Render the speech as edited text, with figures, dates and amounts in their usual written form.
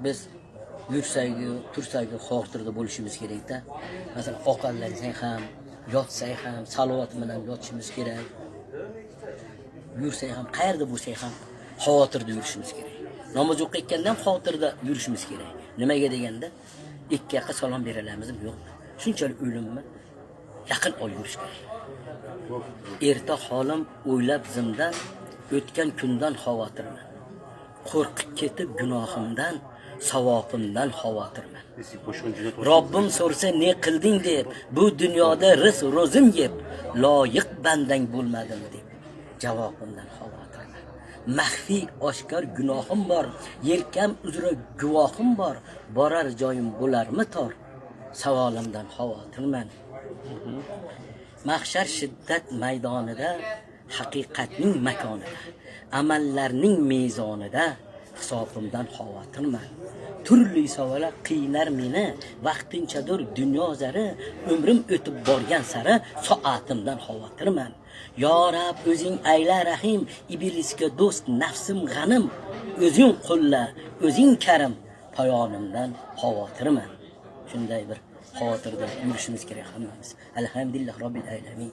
biz yursak, tursak xotirda bo'lishimiz kerak-da. Masalan, ovqatlansang ham, yotsang ham salovat bilan yotishimiz kerak. Yursak ham, qayerda bo'lsak ham xotirda yurishimiz kerak. Namoz o'qiyotganda ham xotirda yurishimiz kerak. Nimaga deganda, ikki yoqqa salom beralamizmi, yo'qmi? Shunchalik o'limmi? Yaqin ol yurish kerak. Erta holim o'ylab zimdan, o'tgan kundan xavotirman. Qo'rqib ketib gunohimdan, savobimdan xavotirman. Robbim so'rsa ne qilding deb, bu dunyoda rizq ro'zim yeb, loyiq bandang bo'lmadim deb javobimdan xavotirman. Maxfiy oshkor gunohim bor, yelkam uzra guvohim bor, borar joyim bo'larmi tor, savolimdan xavotirman. Mahshar shiddat maydonida, haqiqatning makonida, amallarning mezonida hisobimdan xavotirman. Turli savollar qiynar meni, vaqtinchadir dunyo zari, umrim o'tib borgan sari soatimdan xavotirman. Yo Rab, o'zing ayla rahim, iblisga do'st, nafsim g'anim, o'zing qo'lla, o'zing karim, poyonimdan xavotirman. Shunday bir xavotirda yurishimiz kerak hammamiz. Alhamdulillah robbil alamin.